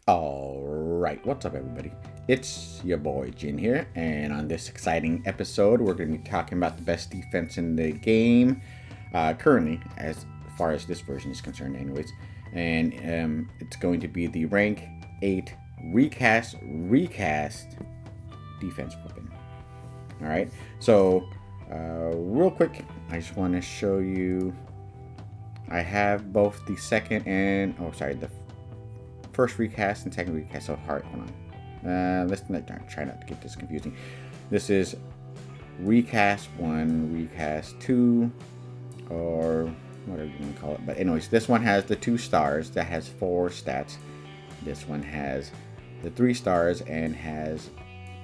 Alright, what's up everybody? It's your boy Jin here, and on this exciting episode we're going to be talking about the best defense in the game currently, as far as this version is concerned anyways. And it's going to be the Rank 8 Recast defense weapon. Alright, so real quick, I just want to show you, I have both the second and, the first recast and second recast. So hold on. Let's try not to get this confusing. This is recast 1, recast 2, or whatever you want to call it. But anyways, this one has the 2 stars that has 4 stats. This one has the 3 stars and has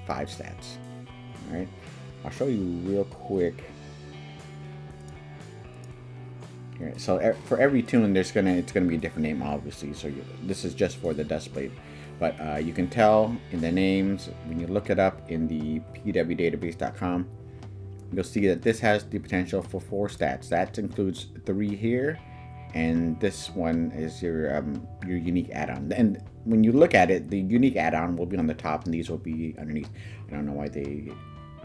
5 stats. All right, I'll show you real quick. So for every tune, it's gonna be a different name, obviously. So this is just for the Dust Blade, but you can tell in the names when you look it up in the PWDatabase.com. You'll see that this has the potential for 4 stats. That includes 3 here, and this one is your unique add-on. And when you look at it, the unique add-on will be on the top, and these will be underneath. I don't know why they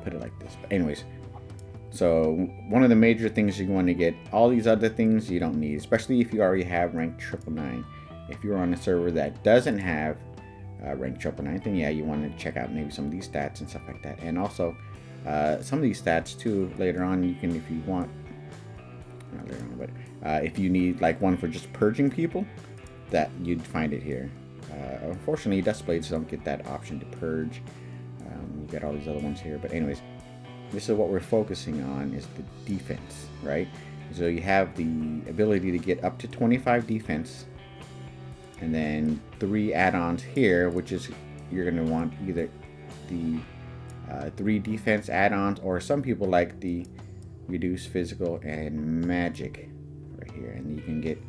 put it like this, but anyways. So one of the major things you want to get, all these other things you don't need, especially if you already have rank 999. If you're on a server that doesn't have rank 999, then yeah, you want to check out maybe some of these stats and stuff like that. And also some of these stats too, later on you can, if you want, not later on, but if you need like one for just purging people, that you'd find it here. Unfortunately, Dust Blades don't get that option to purge. You get all these other ones here, but anyways. This is what we're focusing on, is the defense, right? So you have the ability to get up to 25 defense, and then 3 add-ons here, which is you're going to want either the 3 defense add-ons, or some people like the reduce physical and magic right here, and you can get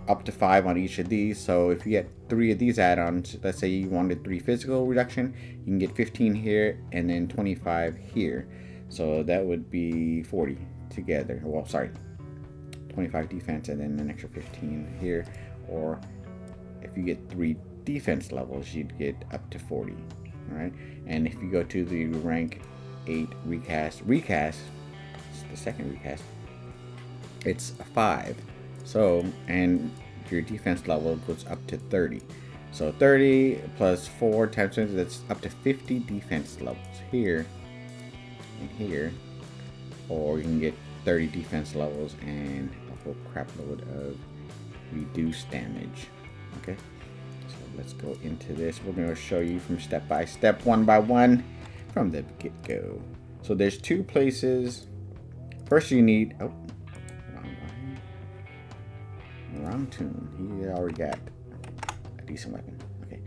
up to 5 on each of these. So if you get 3 of these add-ons, let's say you wanted 3 physical reduction, you can get 15 here and then 25 here. So that would be 40 together. Well, sorry, 25 defense and then an extra 15 here. Or if you get 3 defense levels, you'd get up to 40. All right. And if you go to the rank 8 recast, it's the second recast, it's a 5. So, and your defense level goes up to 30. So 30 plus 4 times 20, that's up to 50 defense levels here and here. Or you can get 30 defense levels and a whole crap load of reduced damage. Okay, so let's go into this. We're going to show you from step by step, one by one, from the get-go. So there's 2 places. First you need, wrong tune. He already got a decent weapon. Okay,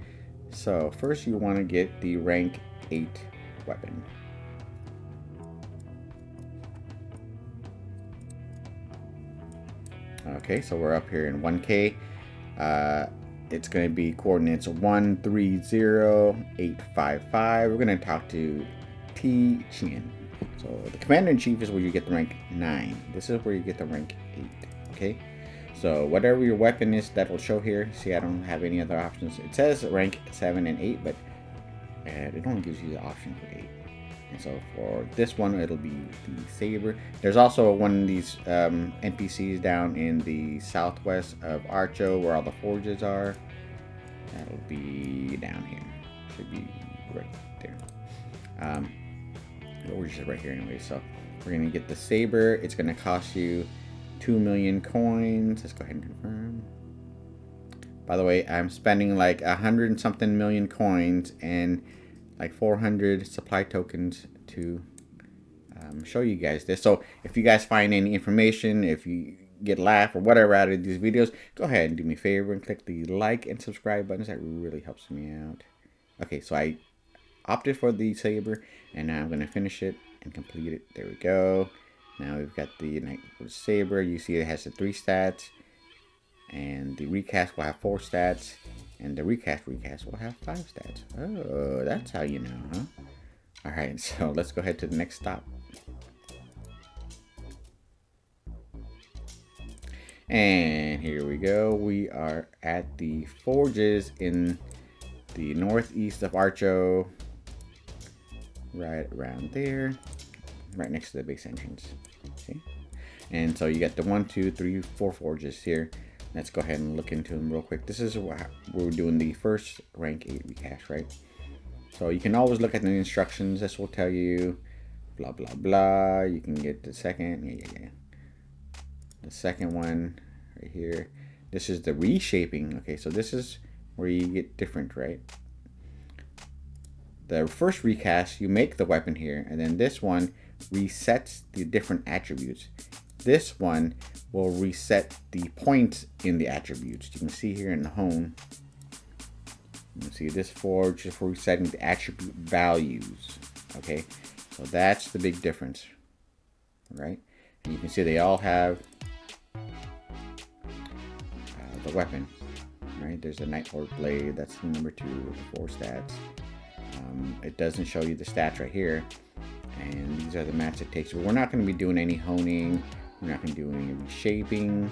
so first you want to get the rank 8 weapon. Okay, so we're up here in 1K. It's going to be coordinates 130855. We're going to talk to T Chien. So the commander-in-chief is where you get the rank 9. This is where you get the rank 8. Okay. So whatever your weapon is, that will show here. See, I don't have any other options. It says rank 7 and 8, but it only gives you the option for 8. And so for this one, it'll be the saber. There's also one of these NPCs down in the southwest of Archo, where all the forges are. That'll be down here. Should be right there. We're just right here anyway. So we're gonna get the saber. It's gonna cost you 2 million coins. Let's go ahead and confirm. By the way, I'm spending like 100 and something million coins and like 400 supply tokens to show you guys this. So if you guys find any information, if you get a laugh or whatever out of these videos, go ahead and do me a favor and click the like and subscribe buttons. That really helps me out. Okay, so I opted for the saber, and now I'm going to finish it and complete it. There we go. Now we've got the saber. You see it has the 3 stats, and the recast will have 4 stats, and the recast will have 5 stats. Oh, that's how you know, huh? All right, so let's go ahead to the next stop. And here we go. We are at the forges in the northeast of Archo. Right around there. Right next to the base entrance. Okay. And so you got the 1, 2, 3, 4 forges here. Let's go ahead and look into them real quick. This is where we're doing the first rank 8 recast, right? So you can always look at the instructions. This will tell you blah, blah, blah. You can get the second. Yeah. The second one right here. This is the reshaping. Okay, so this is where you get different, right? The first recast, you make the weapon here, and then this one resets the different attributes. This one will reset the points in the attributes. You can see here in the home. You can see this forge is for resetting the attribute values. Okay, so that's the big difference, right? And you can see they all have the weapon, right? There's a Knightward Blade. That's the number 2 with the 4 stats. It doesn't show you the stats right here, and these are the mats it takes. But we're not going to be doing any honing. We're not going to do any reshaping.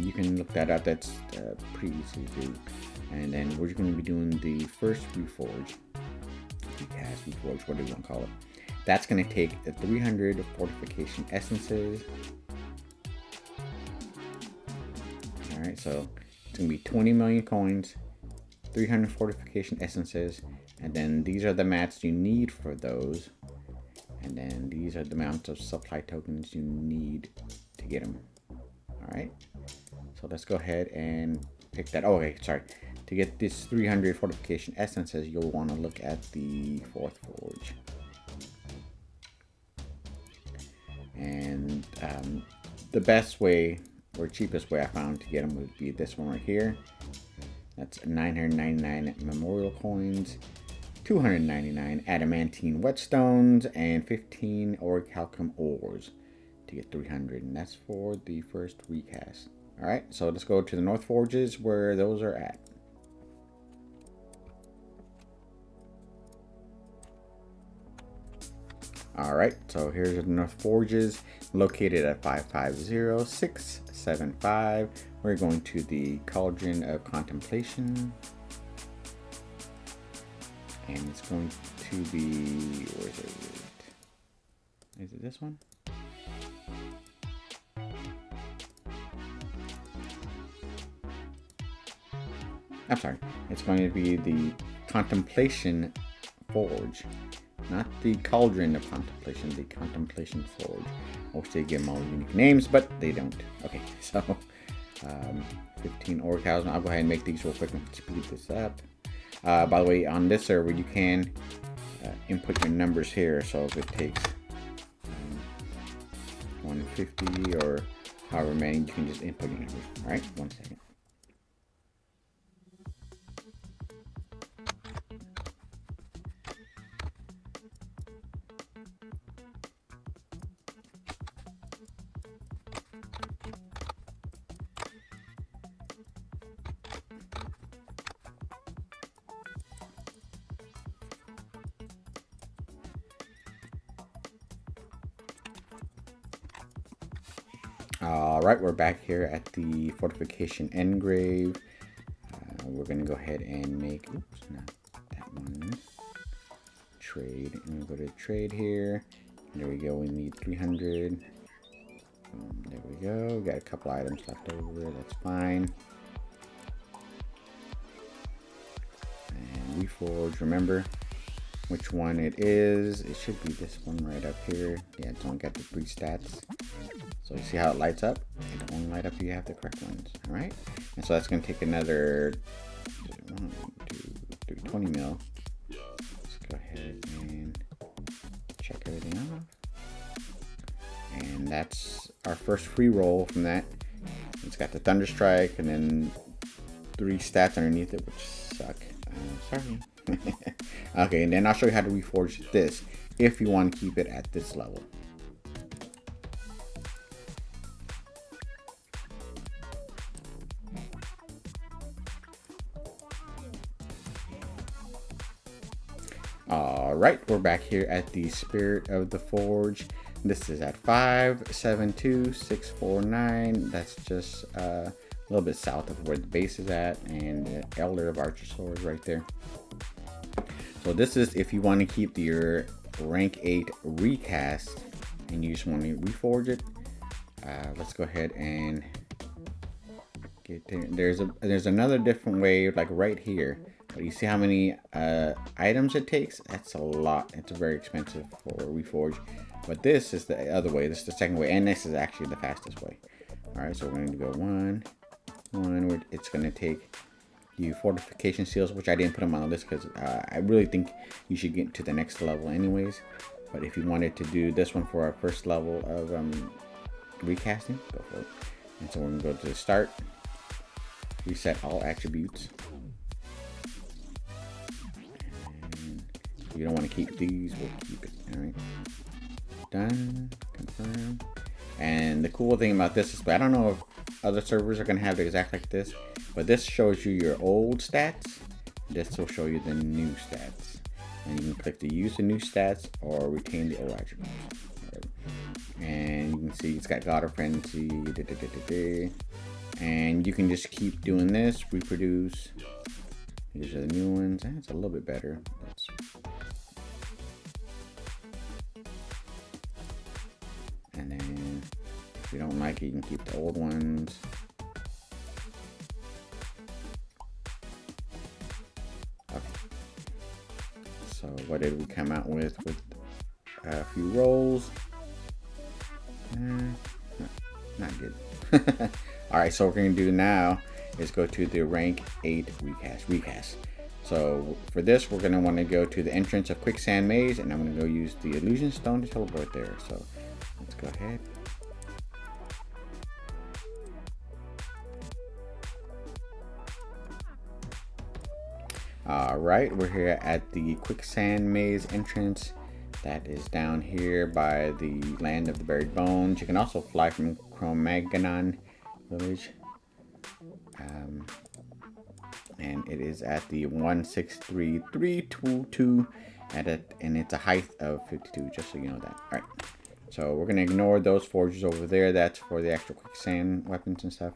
You can look that up. That's pretty easy to do. And then we're going to be doing the first reforge, what do you want to call it? That's going to take the 300 Fortification Essences. All right, so it's going to be 20 million coins, 300 Fortification Essences, and then these are the mats you need for those. And then these are the amounts of supply tokens you need to get them. All right, so let's go ahead and pick that. Oh, okay, sorry. To get this 300 Fortification Essences, you'll want to look at the 4th forge. And the best way or cheapest way I found to get them would be this one right here. That's 999 memorial coins, 299 Adamantine Whetstones, and 15 Oricalcum ores to get 300. And that's for the first recast. All right, so let's go to the North Forges where those are at. All right, so here's the North Forges located at 550675. We're going to the Cauldron of Contemplation. And it's going to be, where is it? Is it this one? I'm sorry. It's going to be the Contemplation Forge. Not the Cauldron of Contemplation, the Contemplation Forge. I wish they give them all unique names, but they don't. Okay, so 15 Oricalcum. I'll go ahead and make these real quick and speed this up. By the way, on this server, you can input your numbers here. So if it takes 150 or however many, you can just input your numbers. All right, 1 second. All right, we're back here at the Fortification Engrave. We're gonna go ahead and make, oops, not that one. Trade, and we'll go to trade here. There we go, we need 300. There we go, we got a couple items left over, that's fine. And reforge, remember which one it is. It should be this one right up here. Yeah, it's only got the 3 stats. So you see how it lights up? It won't light up if you have the correct ones. All right. And so that's going to take another 1, 2, 3, 20 mil. Let's go ahead and check everything off. And that's our first free roll from that. It's got the Thunder Strike and then 3 stats underneath it, which suck. Sorry. Okay, and then I'll show you how to reforge this if you want to keep it at this level. All right, we're back here at the Spirit of the Forge. This is at 572649. That's just a little bit south of where the base is at, and the Elder of Archer Sword right there. So this is if you want to keep your rank 8 recast and you just want to reforge it. Let's go ahead and get there. There's another different way, like right here. But you see how many items it takes? That's a lot. It's very expensive for reforge. But this is the other way. This is the second way, and this is actually the fastest way. All right, so we're going to go one. It's going to take you fortification seals, which I didn't put them on the list because I really think you should get to the next level anyways. But if you wanted to do this one for our first level of recasting, go for it. And so we're going to go to the start, reset all attributes. And if you don't want to keep these, we'll keep it. All right, done, confirm. And the cool thing about this is, I don't know if other servers are going to have it exactly like this, but this shows you your old stats. This will show you the new stats. And you can click to use the new stats or retain the old attributes. And you can see it's got God of Frenzy. And you can just keep doing this, reproduce. These are the new ones. It's a little bit better. And then if you don't like it, you can keep the old ones. Okay. So what did we come out with a few rolls? Not good. All right, so what we're gonna do now is go to the rank 8 recast. So for this, we're gonna want to go to the entrance of Quicksand Maze, and I'm gonna go use the illusion stone to teleport there. So let's go ahead. All right, we're here at the Quicksand Maze entrance. That is down here by the Land of the Buried Bones. You can also fly from Cro-Magnon village. And it is at the 163322 and it's a height of 52, just so you know that. All right, so we're gonna ignore those forges over there. That's for the actual quicksand weapons and stuff.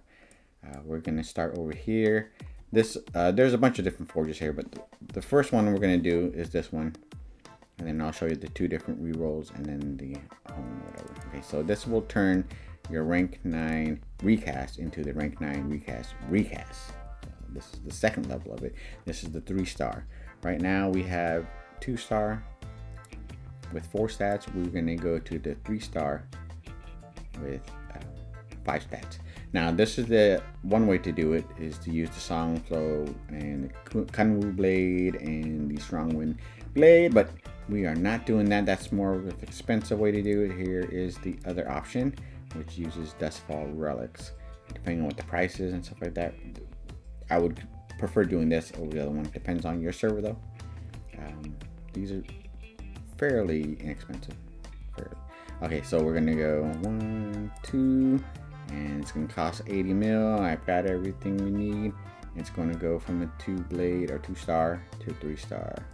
We're gonna start over here. This there's a bunch of different forges here, but the first one we're gonna do is this one, and then I'll show you the two different rerolls and then the whatever. Okay, so this will turn your rank 9 recast into the rank 9 recast. So this is the second level of it. This is the 3-star. Right now we have 2-star with 4 stats. We're gonna go to the 3-star with 5 stats. Now this is the one way to do it, is to use the Songflow and the KunWoo Blade and the Strongwind Blade, but we are not doing that. That's more of an expensive way to do it. Here is the other option, which uses Dustfall Relics. Depending on what the price is and stuff like that, I would prefer doing this over the other one. Depends on your server though. These are fairly inexpensive. Okay, so we're gonna go 1, 2, and it's gonna cost 80 mil. I've got everything we need. It's gonna go from a 2-blade or 2-star to 3-star.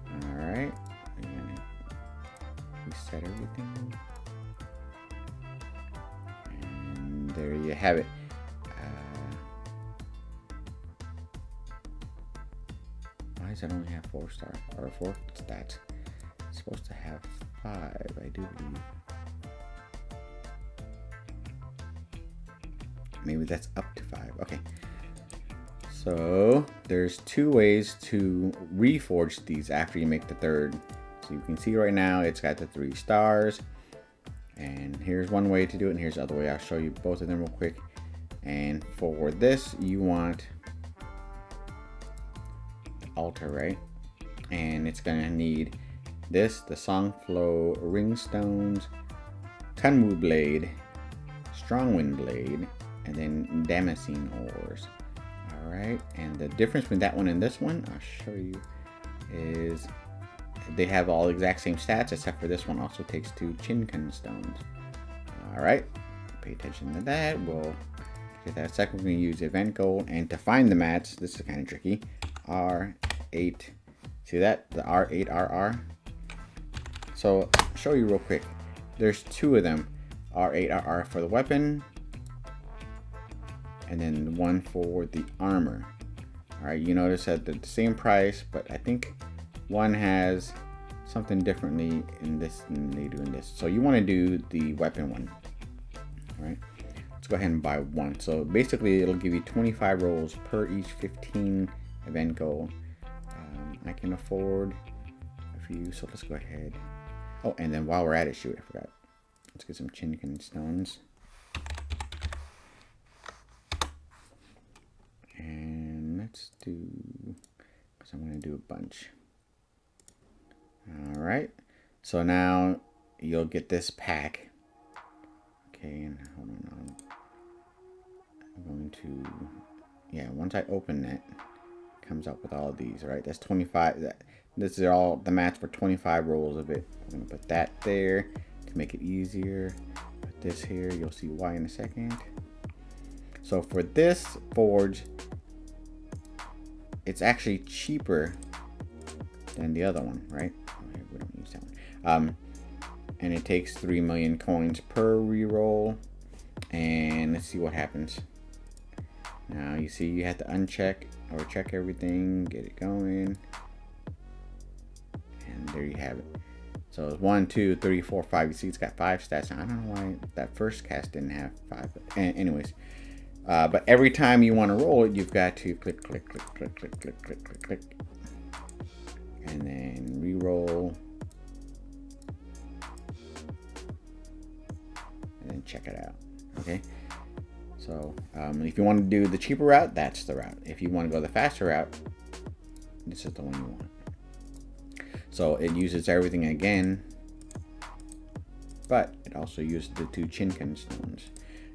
All right, we're gonna reset everything, and there you have it. Why does it only have 4-star or 4 stats? It's supposed to have 5, I do believe. Maybe that's up to 5. Okay. So there's 2 ways to reforge these after you make the 3rd. So you can see right now it's got the 3 stars. And here's one way to do it, and here's the other way. I'll show you both of them real quick. And for this, you want the altar, right? And it's gonna need this, the Songflow Ringstones, KunWoo Blade, Strongwind Blade, and then Damacene Ores. All right, and the difference between that one and this one, I'll show you, is they have all the exact same stats, except for this one also takes 2 Chienkun Stones. All right, pay attention to that. We'll get that second. We're going to use event gold, and to find the mats, this is kind of tricky. R8, see that? The R8RR. So I'll show you real quick. there's two of them, R8RR for the weapon, and then one for the armor. All right, you notice that they're the same price, but I think one has something differently in this than they do in this. So you want to do the weapon one. All right, let's go ahead and buy one. So basically it'll give you 25 rolls per each 15 event gold. I can afford a few, so let's go ahead. Oh, and then while we're at it, shoot, I forgot. Let's get some Chienkun Stones. And let's do, because I'm going to do a bunch. All right, so now you'll get this pack. Okay, and hold on. I'm going to, yeah, once I open it, it comes up with all of these, right? That's 25. This is all the match for 25 rolls of it. I'm going to put that there to make it easier. Put this here. You'll see why in a second. So for this forge, it's actually cheaper than the other one, right? Okay, we don't use that one. And it takes 3 million coins per reroll. And let's see what happens. Now you see you have to uncheck or check everything, get it going. And there you have it. So it's 1, 2, 3, 4, 5. You see it's got 5 stats. I don't know why that first cast didn't have 5. But anyways. But every time you want to roll it, you've got to click, click, click, click, click, click, click, click, click. And then re-roll. And then check it out. Okay. So if you want to do the cheaper route, that's the route. If you want to go the faster route, this is the one you want. So it uses everything again, but it also uses the 2 Chienkun Stones.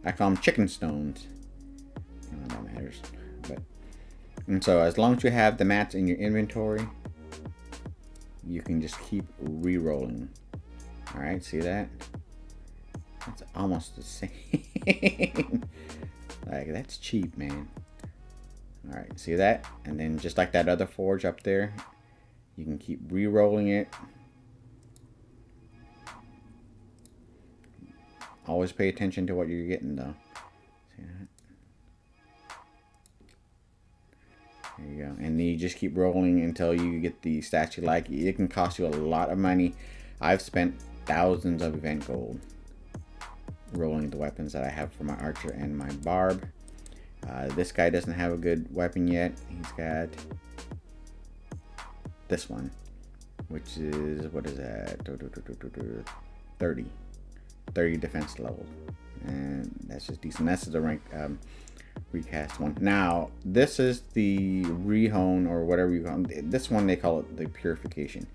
I call them Chicken Stones. I don't know if that matters. And so as long as you have the mats in your inventory, you can just keep re-rolling. All right, see that? That's almost the same. Like, that's cheap, man. All right, see that? And then just like that other forge up there, you can keep re-rolling it. Always pay attention to what you're getting, though. See that? There you go. And then you just keep rolling until you get the stats you like. It can cost you a lot of money. I've spent thousands of event gold rolling the weapons that I have for my archer and my barb. This guy doesn't have a good weapon yet. He's got this one, which is, what is that? 30 defense level, and that's just decent. That's the rank recast one. Now this is the rehone, or whatever you call it. This one they call it the purification.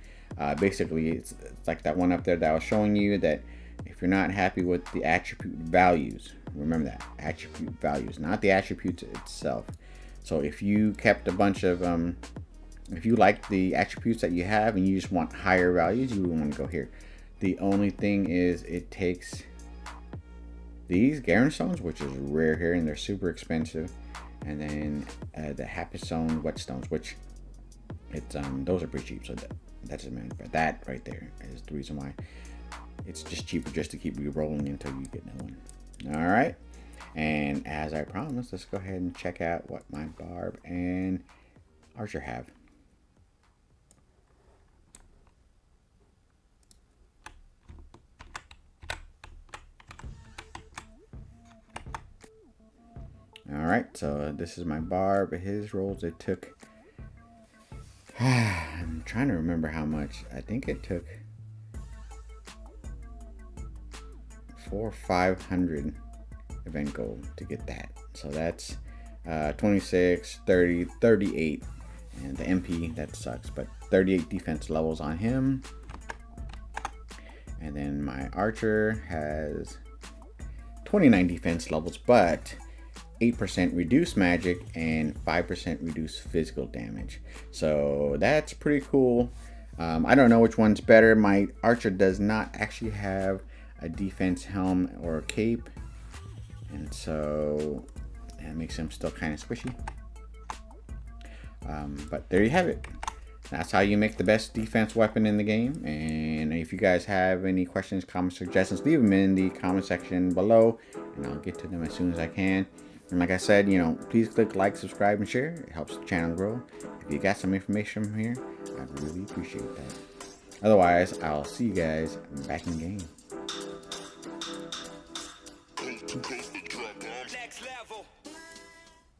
Basically it's like that one up there that I was showing you, that if you're not happy with the attribute values, remember that, attribute values, not the attributes itself. So if you kept a bunch of if you like the attributes that you have and you just want higher values, you would want to go here. The only thing is it takes these Garen Stones, which is rare here, and they're super expensive, and then the Damacene Whetstones, which it's those are pretty cheap. So that doesn't matter. But that right there is the reason why it's just cheaper, just to keep re-rolling until you get another one. All right, and as I promised, let's go ahead and check out what my barb and archer have. All right, so this is my barb. His rolls, it took, I'm trying to remember how much. I think it took 400 or 500 event gold to get that. So that's 26, 30, 38, and the MP, that sucks, but 38 defense levels on him. And then my archer has 29 defense levels, but 8% reduced magic and 5% reduced physical damage. So that's pretty cool. I don't know which one's better. My archer does not actually have a defense helm or a cape, and so that makes him still kind of squishy. But there you have it. That's how you make the best defense weapon in the game. And if you guys have any questions, comments, suggestions, leave them in the comment section below, and I'll get to them as soon as I can. And like I said, please click like, subscribe, and share. It helps the channel grow. If you got some information from here, I'd really appreciate that. Otherwise, I'll see you guys back in game.